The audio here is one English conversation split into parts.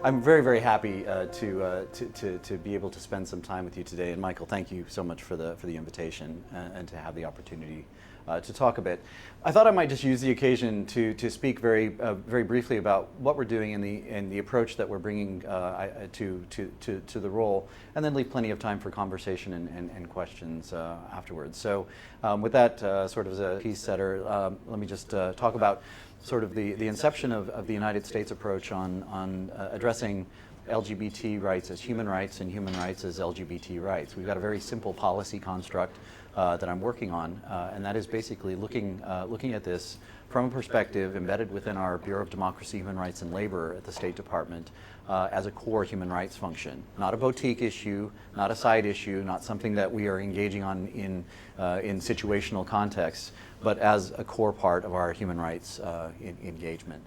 I'm very, very happy to be able to spend some time with you today. And Michael, thank you so much for the invitation and to have the opportunity to talk a bit. I thought I might just use the occasion to speak very briefly about what we're doing in the approach that we're bringing to the role, and then leave plenty of time for conversation and questions afterwards. So with that sort of as a piece setter, let me just talk about sort of the inception of the United States approach on addressing LGBT rights as human rights and human rights as LGBT rights. We've got a very simple policy construct that I'm working on, and that is basically looking at this from a perspective embedded within our Bureau of Democracy, Human Rights, and Labor at the State Department as a core human rights function. Not a boutique issue, not a side issue, not something that we are engaging on in situational contexts, but as a core part of our human rights engagement.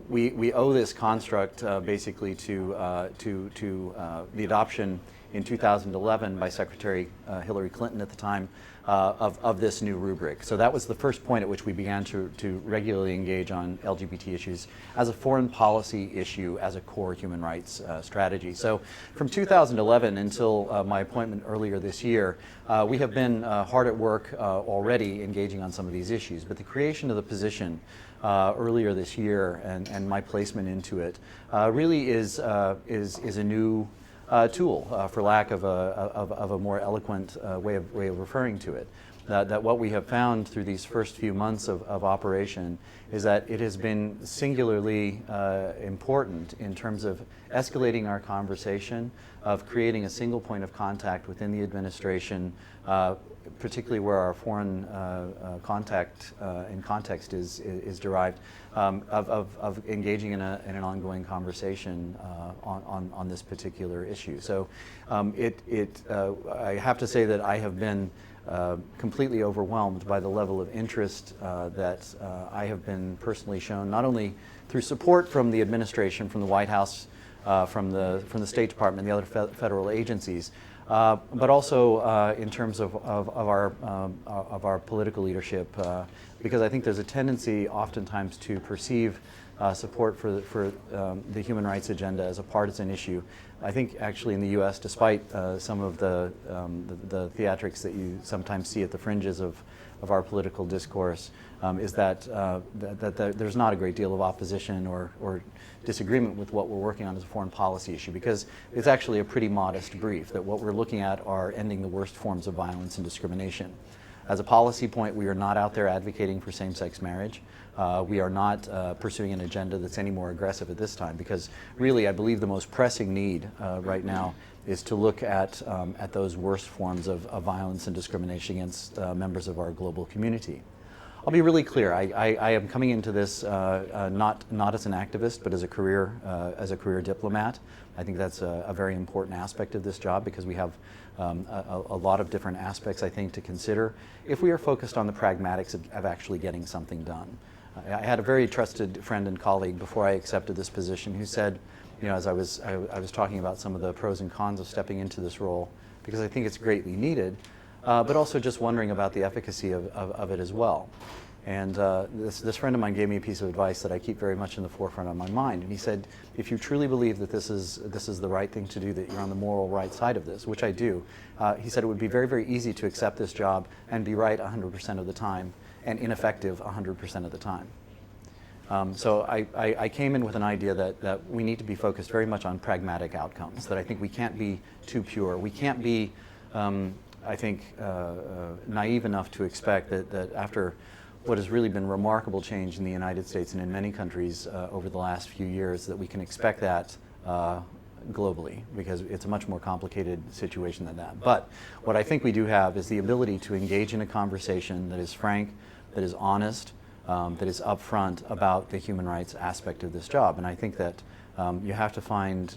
We owe this construct basically to the adoption in 2011 by Secretary Hillary Clinton at the time of this new rubric. So that was the first point at which we began to regularly engage on LGBT issues as a foreign policy issue, as a core human rights strategy. So from 2011 until my appointment earlier this year, we have been hard at work already engaging on some of these issues. But the creation of the position earlier this year and my placement into it really is a new tool, for lack of a more eloquent way of referring to it. That what we have found through these first few months of operation is that it has been singularly important in terms of escalating our conversation, of creating a single point of contact within the administration, particularly where our foreign contact and context is derived, of engaging in an ongoing conversation on this particular issue. So I have to say that I have been completely overwhelmed by the level of interest that I have been personally shown, not only through support from the administration, from the White House, from the State Department and the other federal agencies, but also in terms of our political leadership, because I think there's a tendency oftentimes to perceive support for the human rights agenda as a partisan issue. I think actually in the U.S., despite some of the theatrics that you sometimes see at the fringes of our political discourse, is that there's not a great deal of opposition or disagreement with what we're working on as a foreign policy issue, because it's actually a pretty modest brief that what we're looking at are ending the worst forms of violence and discrimination. As a policy point, we are not out there advocating for same-sex marriage. We are not pursuing an agenda that's any more aggressive at this time, because really I believe the most pressing need right now is to look at those worst forms of violence and discrimination against members of our global community. I'll be really clear. I am coming into this not as an activist, but as a career diplomat. I think that's a very important aspect of this job, because we have a lot of different aspects, I think, to consider if we are focused on the pragmatics of actually getting something done. I had a very trusted friend and colleague before I accepted this position who said, you know, as I was talking about some of the pros and cons of stepping into this role, because I think it's greatly needed, but also just wondering about the efficacy of it as well. And this friend of mine gave me a piece of advice that I keep very much in the forefront of my mind. And he said, if you truly believe that this is the right thing to do, that you're on the moral right side of this, which I do, he said it would be very, very easy to accept this job and be right 100% of the time and ineffective 100% of the time. So I came in with an idea that we need to be focused very much on pragmatic outcomes, that I think we can't be too pure. We can't be, I think, naive enough to expect that after what has really been remarkable change in the United States and in many countries over the last few years, that we can expect that globally, because it's a much more complicated situation than that. But what I think we do have is the ability to engage in a conversation that is frank, that is honest, that is upfront about the human rights aspect of this job. And I think that you have to find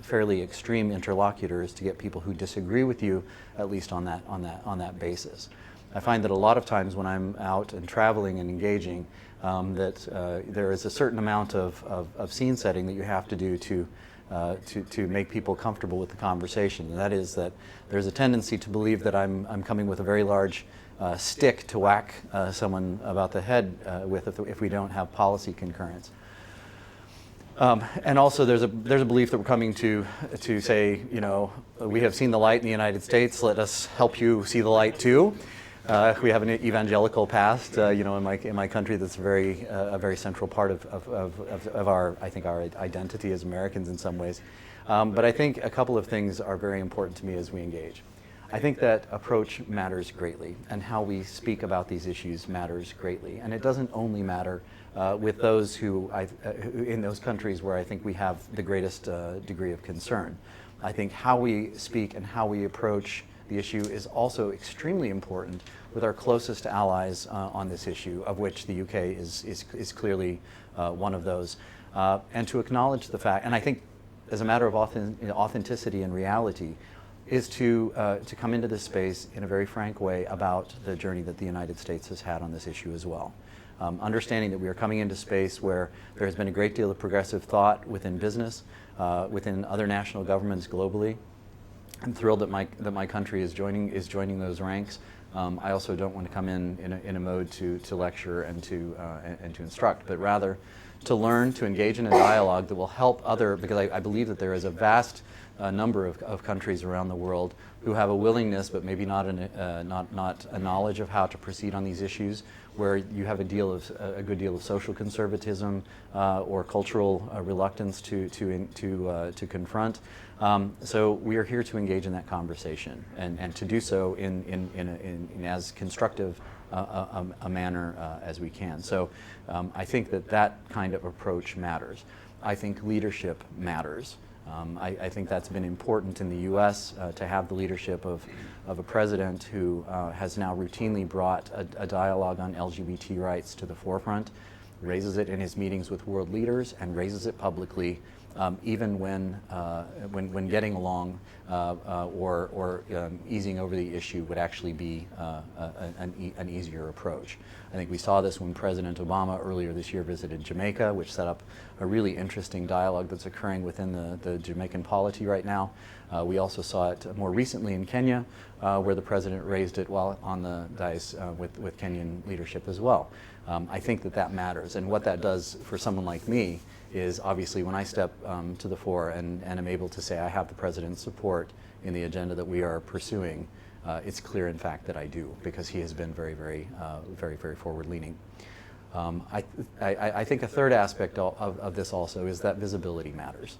fairly extreme interlocutors to get people who disagree with you, at least on that basis. I find that a lot of times when I'm out and traveling and engaging, that there is a certain amount of scene setting that you have to do to make people comfortable with the conversation. And that is that there's a tendency to believe that I'm coming with a very large stick to whack someone about the head with if we don't have policy concurrence. And also, there's a belief that we're coming to say, you know, we have seen the light in the United States. Let us help you see the light too. We have an evangelical past, you know, in my country. That's a very central part of our, I think, our identity as Americans in some ways. But I think a couple of things are very important to me as we engage. I think that approach matters greatly, and how we speak about these issues matters greatly. And it doesn't only matter with those who in those countries where I think we have the greatest degree of concern. I think how we speak and how we approach the issue is also extremely important with our closest allies on this issue, of which the UK is clearly one of those. And to acknowledge the fact, and I think as a matter of authenticity and reality, is to come into this space in a very frank way about the journey that the United States has had on this issue as well. Understanding that we are coming into space where there has been a great deal of progressive thought within business, within other national governments globally. I'm thrilled that my country is joining those ranks. I also don't want to come in a mode to lecture and to instruct, but rather to learn, to engage in a dialogue that will help because I believe that there is a vast number of countries around the world who have a willingness, but maybe not a knowledge of how to proceed on these issues, where you have a good deal of social conservatism or cultural reluctance to confront. So we are here to engage in that conversation and to do so in as constructive a manner as we can. So I think that kind of approach matters. I think leadership matters. I think that's been important in the U.S. To have the leadership of a president who has now routinely brought a dialogue on LGBT rights to the forefront, raises it in his meetings with world leaders, and raises it publicly, even when getting along or easing over the issue would actually be an easier approach. I think we saw this when President Obama earlier this year visited Jamaica, which set up a really interesting dialogue that's occurring within the Jamaican polity right now. We also saw it more recently in Kenya, where the president raised it while on the dais with Kenyan leadership as well. I think that matters, and what that does for someone like me is obviously when I step to the fore and am able to say I have the president's support in the agenda that we are pursuing, it's clear in fact that I do, because he has been very forward-leaning. I think a third aspect of this also is that visibility matters.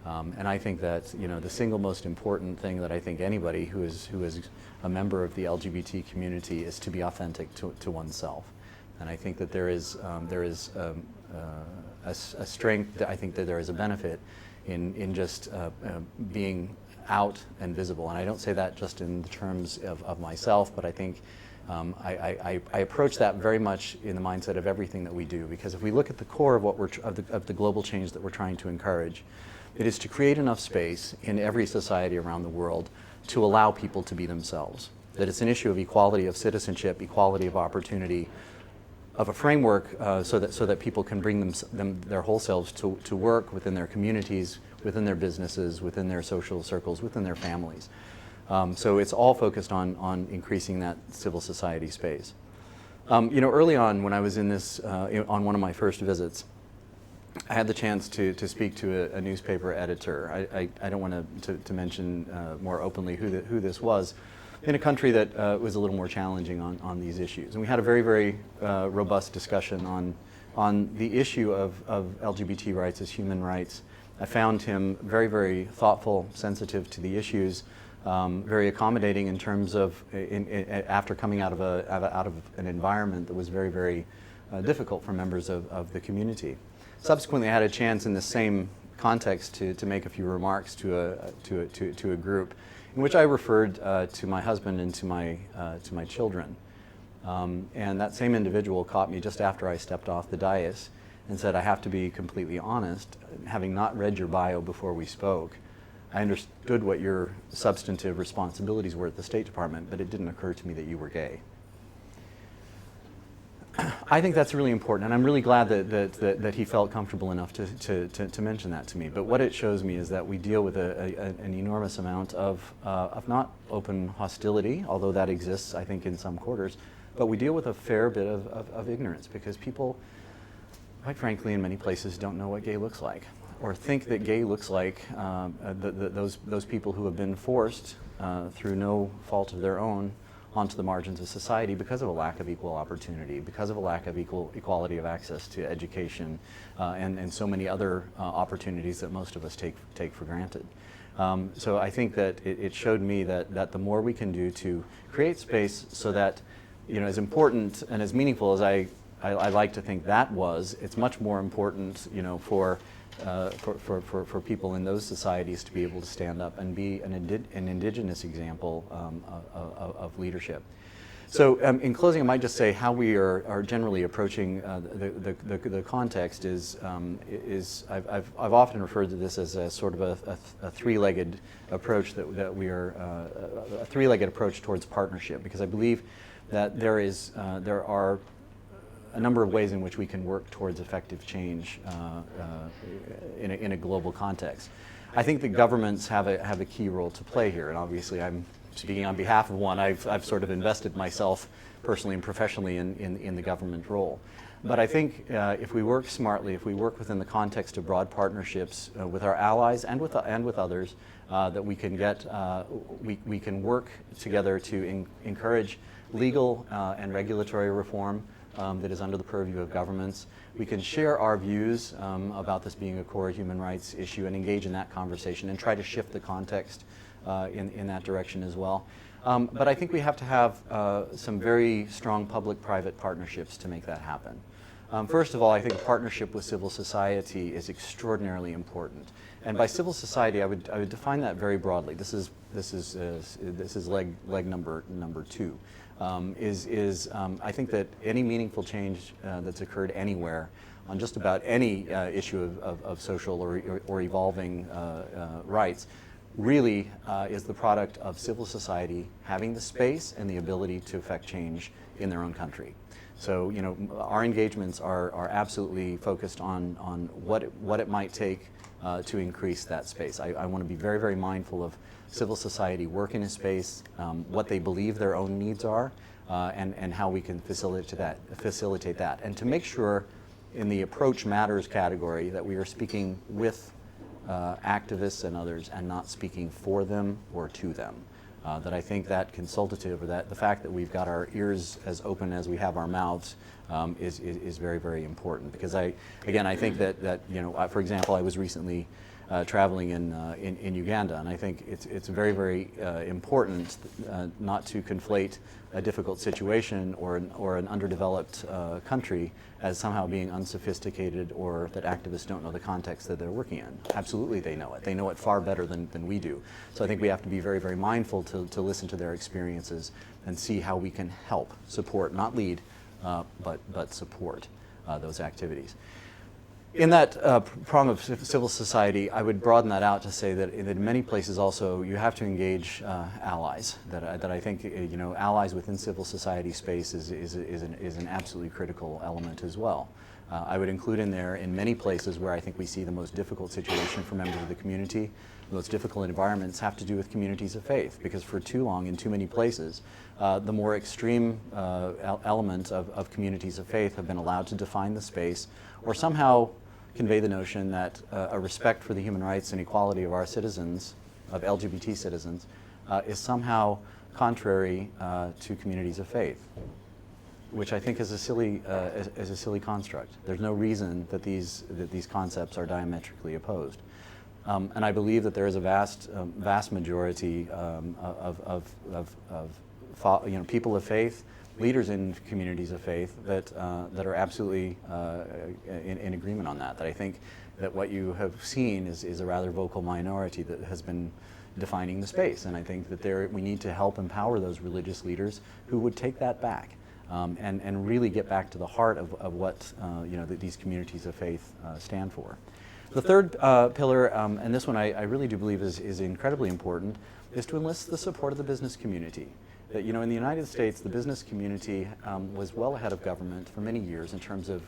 And I think that, you know, the single most important thing that I think anybody who is a member of the LGBT community is to be authentic to oneself. And I think that there is a strength. I think that there is a benefit in just being out and visible. And I don't say that just in the terms of myself, but I think I approach that very much in the mindset of everything that we do. Because if we look at the core of the global change that we're trying to encourage, it is to create enough space in every society around the world to allow people to be themselves. That it's an issue of equality of citizenship, equality of opportunity, of a framework so that people can bring their whole selves to work within their communities, within their businesses, within their social circles, within their families. So it's all focused on increasing that civil society space. You know, early on when I was in this, on one of my first visits, I had the chance to speak to a newspaper editor. I don't want to mention more openly who this was, in a country that was a little more challenging on these issues. And we had a very robust discussion on the issue of LGBT rights as human rights. I found him very thoughtful, sensitive to the issues, very accommodating in terms of after coming out of an environment that was very difficult for members of the community. Subsequently, I had a chance in the same context to make a few remarks to a group in which I referred to my husband and to my children. And that same individual caught me just after I stepped off the dais and said, "I have to be completely honest, having not read your bio before we spoke, I understood what your substantive responsibilities were at the State Department, but it didn't occur to me that you were gay." I think that's really important, and I'm really glad that he felt comfortable enough to mention that to me. But what it shows me is that we deal with an enormous amount of not open hostility, although that exists, I think, in some quarters, but we deal with a fair bit of ignorance, because people, quite frankly, in many places don't know what gay looks like. or think that gay looks like those people who have been forced through no fault of their own onto the margins of society because of a lack of equal opportunity, because of a lack of equality of access to education, and so many other opportunities that most of us take for granted. So I think that it showed me that the more we can do to create space so that, as important and as meaningful as I like to think that was, it's much more important, for people in those societies to be able to stand up and be an indigenous example of leadership. So in closing, I might just say how we are generally approaching the context is I've often referred to this as a sort of a three-legged approach that we are a three-legged approach towards partnership, because I believe that there are a number of ways in which we can work towards effective change in a global context. I think the governments have a key role to play here, and obviously I'm speaking on behalf of one. I've sort of invested myself personally and professionally in the government role. But I think if we work smartly, if we work within the context of broad partnerships with our allies and with others, that we can we can work together to encourage legal and regulatory reform that is under the purview of governments. We can share our views about this being a core human rights issue and engage in that conversation and try to shift the context in that direction as well. But I think we have to have some very strong public-private partnerships to make that happen. First of all, I think a partnership with civil society is extraordinarily important. And by civil society, I would define that very broadly. This is leg number two. I think that any meaningful change that's occurred anywhere on just about any issue of social or evolving rights really is the product of civil society having the space and the ability to affect change in their own country. So, our engagements are absolutely focused on what it might take to increase that space. I want to be very, very mindful of civil society work in a space, what they believe their own needs are, and how we can facilitate that. And to make sure in the approach matters category that we are speaking with activists and others and not speaking for them or to them. That I think that consultative, or that the fact that we've got our ears as open as we have our mouths is very, very important. Because I think that for example, I was recently traveling in Uganda, and I think it's very, very important not to conflate a difficult situation or an underdeveloped country as somehow being unsophisticated, or that activists don't know the context that they're working in. Absolutely, they know it. They know it far better than we do. So I think we have to be very, very mindful to listen to their experiences and see how we can help, support, not lead, but support those activities. In that prong of civil society, I would broaden that out to say that in many places also you have to engage allies. That I think allies within civil society space is an absolutely critical element as well. I would include in there, in many places where I think we see the most difficult situation for members of the community, the most difficult environments have to do with communities of faith, because for too long in too many places the more extreme element of communities of faith have been allowed to define the space, or somehow convey the notion that a respect for the human rights and equality of our citizens, of LGBT citizens, is somehow contrary to communities of faith, which I think is a silly construct. There's no reason that these concepts are diametrically opposed. And I believe that there is a vast majority of people of faith, leaders in communities of faith that are absolutely in agreement on that. That I think that what you have seen is a rather vocal minority that has been defining the space, and I think that we need to help empower those religious leaders who would take that back and really get back to the heart of what that these communities of faith stand for. The third pillar, and this one I really do believe is incredibly important, is to enlist the support of the business community. That, in the United States, the business community was well ahead of government for many years in terms of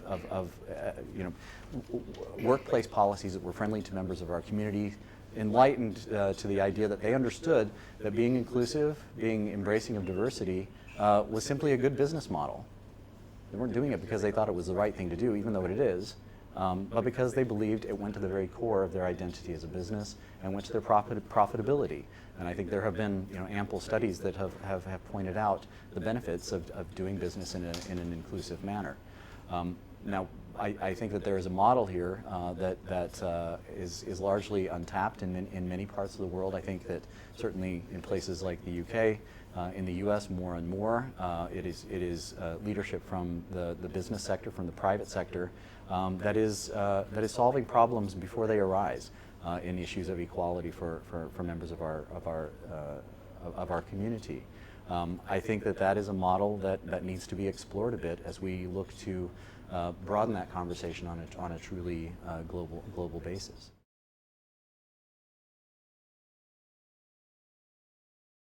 workplace policies that were friendly to members of our community, enlightened to the idea that they understood that being inclusive, being embracing of diversity, was simply a good business model. They weren't doing it because they thought it was the right thing to do, even though it is. but because they believed it went to the very core of their identity as a business and went to their profitability. And I think there have been ample studies that have pointed out the benefits of doing business in an inclusive manner. Now, I think that there is a model here that is largely untapped in many parts of the world. I think that certainly in places like the UK, in the US more and more, it is leadership from the business sector, from the private sector, that is solving problems before they arise in issues of equality for members of our community. I think that is a model that needs to be explored a bit as we look to broaden that conversation on a truly global basis.